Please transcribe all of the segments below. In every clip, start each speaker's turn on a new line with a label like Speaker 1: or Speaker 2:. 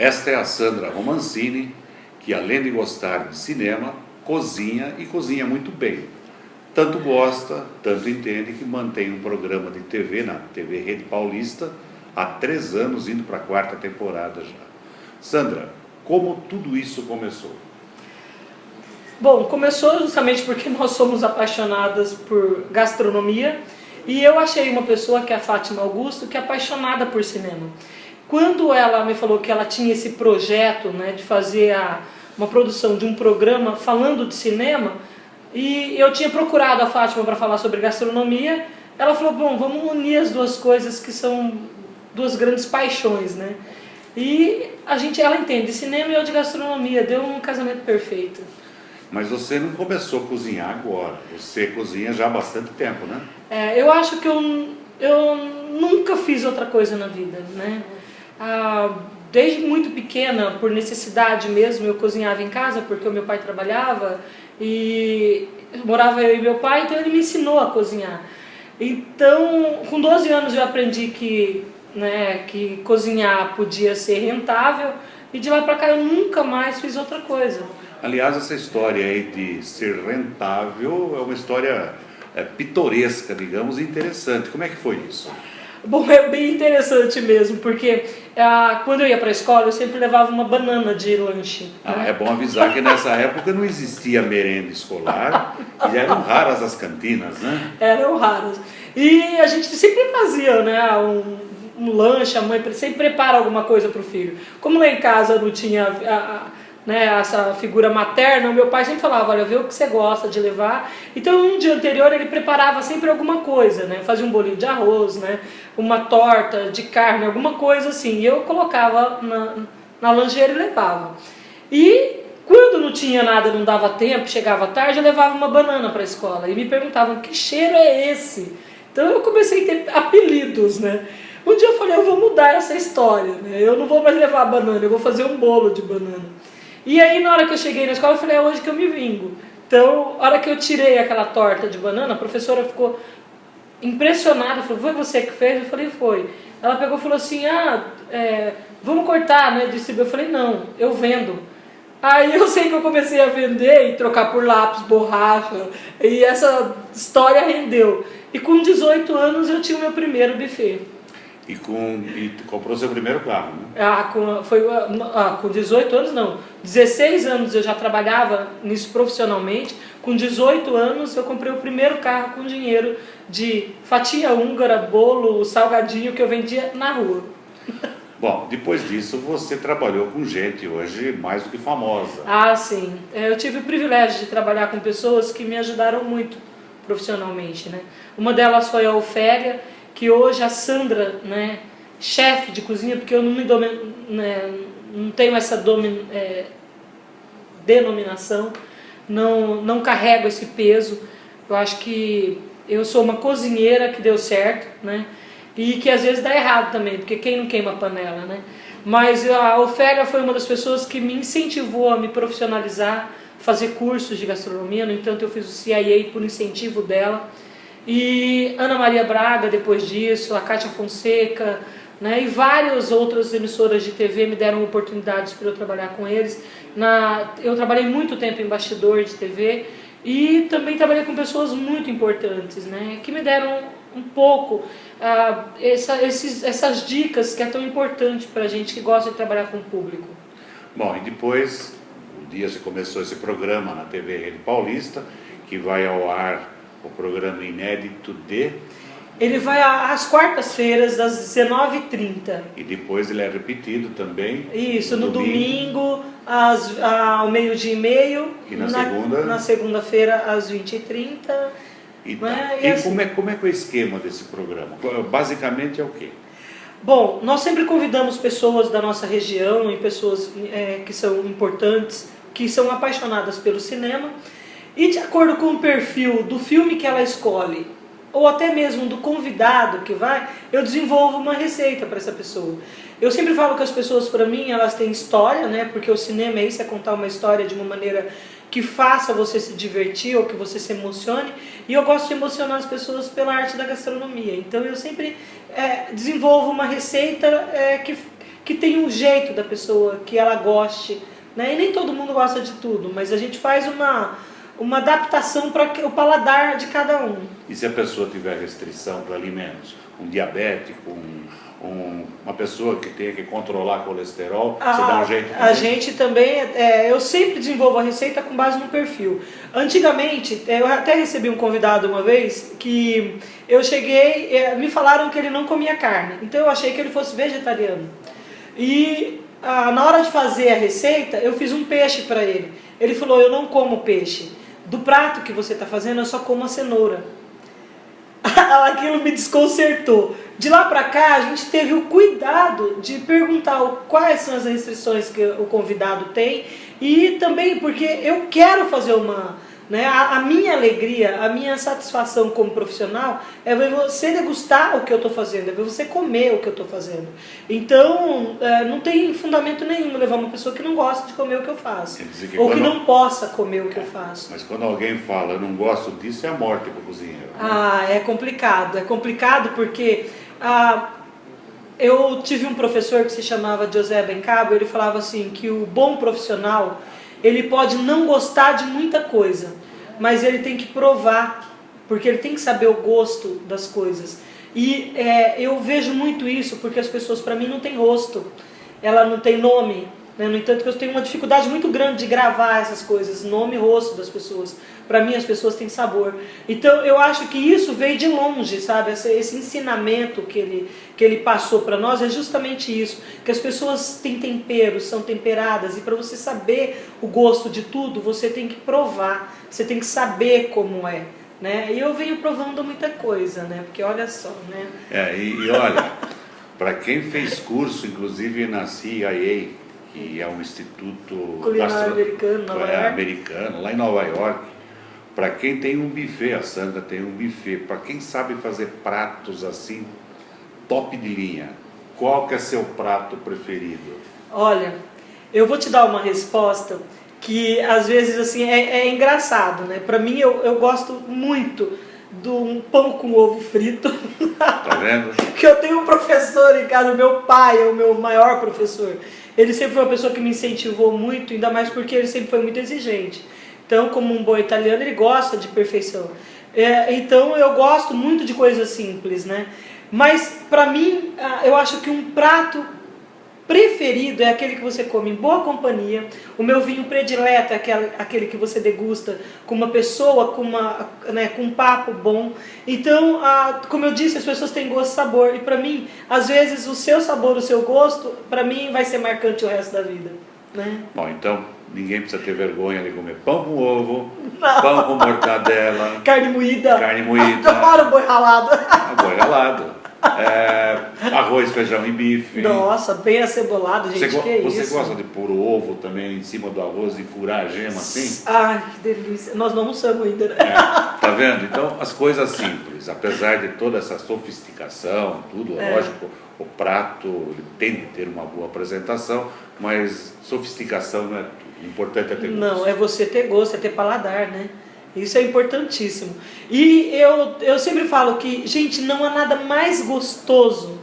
Speaker 1: Esta é a Sandra Romancini, que além de gostar de cinema, cozinha e cozinha muito bem. Tanto gosta, tanto entende que mantém um programa de TV na TV Rede Paulista há 3 anos, indo para a 4ª temporada já. Sandra, como tudo isso começou?
Speaker 2: Bom, começou justamente porque nós somos apaixonadas por gastronomia e eu achei uma pessoa, que é a Fátima Augusto, que é apaixonada por cinema. Quando ela me falou que ela tinha esse projeto, né, de fazer uma produção de um programa falando de cinema, e eu tinha procurado a Fátima para falar sobre gastronomia, ela falou, bom, vamos unir as duas coisas que são duas grandes paixões, né? E ela entende de cinema e eu de gastronomia, deu um casamento perfeito.
Speaker 1: Mas você não começou a cozinhar agora, você cozinha já há bastante tempo, né?
Speaker 2: Eu acho que eu nunca fiz outra coisa na vida, né? Desde muito pequena, por necessidade mesmo, eu cozinhava em casa, porque o meu pai trabalhava e morava eu e meu pai, então ele me ensinou a cozinhar. Então, com 12 anos eu aprendi que cozinhar podia ser rentável e de lá para cá eu nunca mais fiz outra coisa.
Speaker 1: Aliás, essa história aí de ser rentável é uma história pitoresca, digamos, e interessante. Como é que foi isso?
Speaker 2: Bom, é bem interessante mesmo, porque quando eu ia para a escola eu sempre levava uma banana de lanche. Né?
Speaker 1: É bom avisar que nessa época não existia merenda escolar e eram raras as cantinas, né?
Speaker 2: Eram raras. E a gente sempre fazia, né, um lanche, a mãe sempre prepara alguma coisa para o filho. Como lá em casa não tinha essa figura materna, o meu pai sempre falava, olha, vê o que você gosta de levar. Então, no dia anterior, ele preparava sempre alguma coisa, né? Fazia um bolinho de arroz, né? Uma torta de carne, alguma coisa assim. E eu colocava na lancheira e levava. E quando não tinha nada, não dava tempo, chegava tarde, eu levava uma banana para a escola. E me perguntavam, que cheiro é esse? Então, eu comecei a ter apelidos, né? Um dia eu falei, eu vou mudar essa história, né? Eu não vou mais levar a banana, eu vou fazer um bolo de banana. E aí, na hora que eu cheguei na escola, eu falei, é hoje que eu me vingo. Então, na hora que eu tirei aquela torta de banana, a professora ficou impressionada, falou, foi você que fez? Eu falei, foi. Ela pegou e falou assim, vamos cortar, né? Eu falei, não, eu vendo. Aí eu sei que eu comecei a vender e trocar por lápis, borracha, e essa história rendeu. E com 18 anos eu tinha o meu primeiro buffet.
Speaker 1: E comprou seu primeiro carro, né?
Speaker 2: Com 18 anos não, 16 anos eu já trabalhava nisso profissionalmente, com 18 anos eu comprei o primeiro carro com dinheiro de fatia húngara, bolo, salgadinho que eu vendia na rua.
Speaker 1: Bom, depois disso você trabalhou com gente hoje mais do que famosa.
Speaker 2: Sim, eu tive o privilégio de trabalhar com pessoas que me ajudaram muito profissionalmente, né? Uma delas foi a Ofélia, que hoje a Sandra, né, chefe de cozinha, porque eu não tenho essa denominação, não carrego esse peso. Eu acho que eu sou uma cozinheira que deu certo, né, e que às vezes dá errado também, porque quem não queima a panela, né? Mas a Ofélia foi uma das pessoas que me incentivou a me profissionalizar, fazer cursos de gastronomia. No entanto, eu fiz o CIA por incentivo dela. E Ana Maria Braga, depois disso, a Cátia Fonseca, né, e várias outras emissoras de TV me deram oportunidades para eu trabalhar com eles. Eu trabalhei muito tempo em bastidor de TV e também trabalhei com pessoas muito importantes, né, que me deram um pouco essas dicas que é tão importante para a gente que gosta de trabalhar com o público.
Speaker 1: Bom, e depois, um dia você começou esse programa na TV Rede Paulista, que vai ao ar o programa inédito de...
Speaker 2: Ele vai às quartas-feiras, às 19h30.
Speaker 1: E depois ele é repetido também?
Speaker 2: Isso, no domingo ao 12h30.
Speaker 1: E na segunda?
Speaker 2: Na segunda-feira, às 20h30.
Speaker 1: Como é que é o esquema desse programa? Basicamente é o quê?
Speaker 2: Bom, nós sempre convidamos pessoas da nossa região e pessoas que são importantes, que são apaixonadas pelo cinema. E de acordo com o perfil do filme que ela escolhe, ou até mesmo do convidado que vai, eu desenvolvo uma receita para essa pessoa. Eu sempre falo que as pessoas, para mim, elas têm história, né? Porque o cinema é isso, é contar uma história de uma maneira que faça você se divertir ou que você se emocione. E eu gosto de emocionar as pessoas pela arte da gastronomia. Então eu sempre desenvolvo uma receita que tenha um jeito da pessoa, que ela goste, né? E nem todo mundo gosta de tudo, mas a gente faz uma adaptação para o paladar de cada um.
Speaker 1: E se a pessoa tiver restrição para alimentos, um diabético, uma pessoa que tenha que controlar colesterol, você dá um jeito também?
Speaker 2: A gente também, eu sempre desenvolvo a receita com base no perfil. Antigamente, eu até recebi um convidado uma vez que eu cheguei, me falaram que ele não comia carne, então eu achei que ele fosse vegetariano. E na hora de fazer a receita, eu fiz um peixe para ele. Ele falou, eu não como peixe. Do prato que você está fazendo, eu só como a cenoura. Aquilo me desconcertou. De lá para cá, a gente teve o cuidado de perguntar quais são as restrições que o convidado tem e também porque eu quero fazer a minha alegria, a minha satisfação como profissional é ver você degustar o que eu estou fazendo, é ver você comer o que eu estou fazendo. Então, não tem fundamento nenhum levar uma pessoa que não gosta de comer o que eu faço, ou que não possa comer o que eu faço.
Speaker 1: Mas quando alguém fala, eu não gosto disso, é a morte para o cozinheiro.
Speaker 2: É complicado porque eu tive um professor que se chamava José Bencabo, ele falava assim, que o bom profissional, ele pode não gostar de muita coisa, mas ele tem que provar, porque ele tem que saber o gosto das coisas. E eu vejo muito isso, porque as pessoas, para mim, não têm rosto, ela não tem nome, né? No entanto, que eu tenho uma dificuldade muito grande de gravar essas coisas, nome e rosto das pessoas. Para mim, as pessoas têm sabor. Então, eu acho que isso veio de longe, sabe? Esse ensinamento que ele passou para nós é justamente isso. Que as pessoas têm temperos, são temperadas. E para você saber o gosto de tudo, você tem que provar. Você tem que saber como é. Né? E eu venho provando muita coisa, né? Porque olha só, né?
Speaker 1: E olha, para quem fez curso, inclusive na CIA, que é um instituto
Speaker 2: culinário
Speaker 1: americano, lá em Nova York, para quem tem um buffet, a Sandra tem um buffet, para quem sabe fazer pratos assim, top de linha, qual que é seu prato preferido?
Speaker 2: Olha, eu vou te dar uma resposta que às vezes assim é engraçado, né? Para mim eu gosto muito de um pão com ovo frito.
Speaker 1: Tá vendo?
Speaker 2: Que eu tenho um professor em casa, o meu pai é o meu maior professor. Ele sempre foi uma pessoa que me incentivou muito, ainda mais porque ele sempre foi muito exigente. Então, como um bom italiano, ele gosta de perfeição. Então, eu gosto muito de coisas simples, né? Mas, para mim, eu acho que um prato preferido é aquele que você come em boa companhia. O meu vinho predileto é aquele que você degusta com uma pessoa, com um papo bom. Então, como eu disse, as pessoas têm gosto e sabor. E para mim, às vezes, o seu sabor, o seu gosto, para mim vai ser marcante o resto da vida. Né?
Speaker 1: Bom, então, ninguém precisa ter vergonha de comer pão com ovo, pão com mortadela,
Speaker 2: carne moída.
Speaker 1: Adoro
Speaker 2: boi ralado.
Speaker 1: Boi ralado. Arroz, feijão e bife.
Speaker 2: Nossa, bem acebolado, gente.
Speaker 1: Você gosta de pôr o ovo também em cima do arroz e furar a gema assim?
Speaker 2: Ai, que delícia. Nós não almoçamos ainda, né?
Speaker 1: Tá vendo? Então, as coisas simples, apesar de toda essa sofisticação, tudo, lógico, o prato ele tem que ter uma boa apresentação, mas sofisticação não é tudo. O importante é ter gosto.
Speaker 2: Não, é você ter gosto, é ter paladar, né? Isso é importantíssimo. E eu sempre falo que, gente, não há nada mais gostoso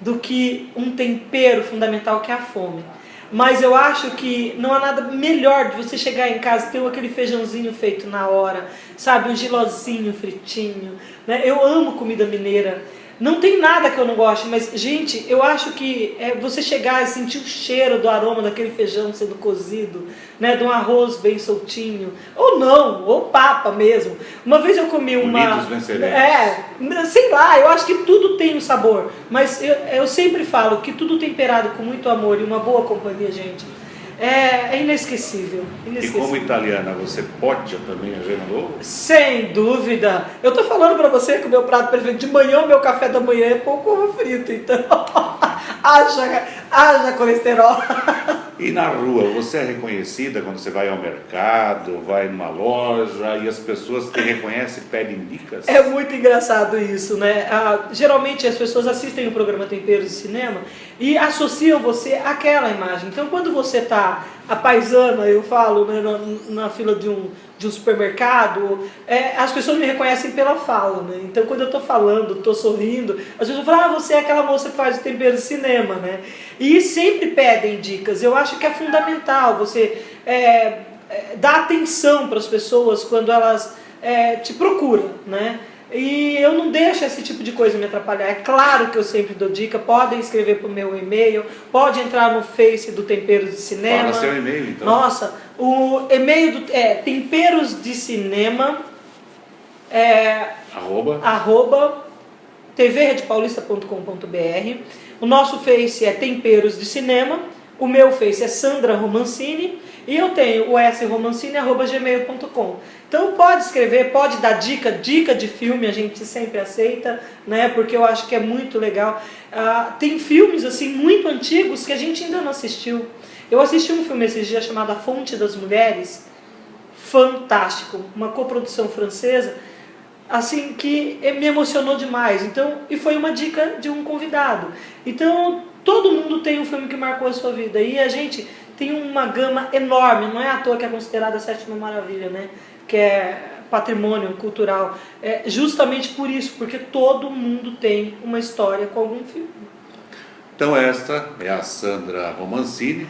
Speaker 2: do que um tempero fundamental que é a fome. Mas eu acho que não há nada melhor de você chegar em casa e ter aquele feijãozinho feito na hora, sabe? Um gilozinho fritinho, né? Eu amo comida mineira. Não tem nada que eu não goste, mas, gente, eu acho que você chegar e sentir o cheiro do aroma daquele feijão sendo cozido, né, de um arroz bem soltinho, ou não, ou papa mesmo. Uma vez eu comi uma... sei lá, eu acho que tudo tem um sabor, mas eu sempre falo que tudo temperado com muito amor e uma boa companhia, gente, é inesquecível.
Speaker 1: E como italiana, você pode também a gema do ovo?
Speaker 2: Sem dúvida. Eu tô falando pra você que o meu prato preferido de manhã, o meu café da manhã é pão com ovo frito, então haja colesterol.
Speaker 1: E na rua, você é reconhecida quando você vai ao mercado, vai numa loja e as pessoas te reconhecem e pedem dicas?
Speaker 2: É muito engraçado isso, né? Geralmente as pessoas assistem o programa Temperos de Cinema e associam você àquela imagem. Então quando você tá a paisana, eu falo, né, na fila de um de um supermercado, as pessoas me reconhecem pela fala, né? Então quando eu estou falando, estou sorrindo, as pessoas falam, você é aquela moça que faz o tempero de cinema, né? E sempre pedem dicas. Eu acho que é fundamental você dar atenção para as pessoas quando elas te procuram, né? E eu não deixo esse tipo de coisa me atrapalhar. É claro que eu sempre dou dica. Podem escrever para o meu e-mail, pode entrar no Face do Temperos de Cinema.
Speaker 1: Fala seu e-mail, então.
Speaker 2: Nossa, o e-mail Temperos de Cinema @ tvredepaulista.com.br. O nosso Face é Temperos de Cinema. O meu Face é Sandra Romancini. E eu tenho o sromancini@gmail.com. Então pode escrever, pode dar dica de filme, a gente sempre aceita, né? Porque eu acho que é muito legal. Tem filmes assim muito antigos que a gente ainda não assistiu. Eu assisti um filme esses dias chamado A Fonte das Mulheres, fantástico, uma coprodução francesa, assim que me emocionou demais. Então, e foi uma dica de um convidado. Então todo mundo tem um filme que marcou a sua vida e a gente tem uma gama enorme, não é à toa que é considerada a sétima maravilha, né? Que é patrimônio cultural. Justamente por isso, porque todo mundo tem uma história com algum filme.
Speaker 1: Então esta é a Sandra Romancini.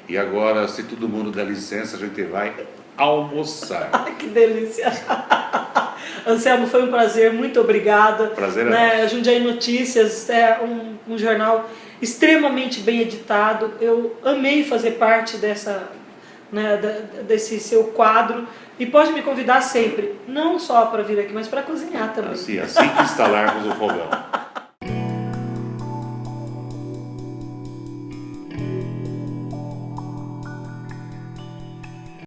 Speaker 1: E agora, se todo mundo der licença, a gente vai almoçar.
Speaker 2: Ai, que delícia! Anselmo, foi um prazer, muito obrigada.
Speaker 1: Prazer
Speaker 2: né? Jundiaí Notícias é um jornal extremamente bem editado. Eu amei fazer parte desse seu quadro. E pode me convidar sempre, não só para vir aqui, mas para cozinhar também.
Speaker 1: Assim que instalarmos o fogão.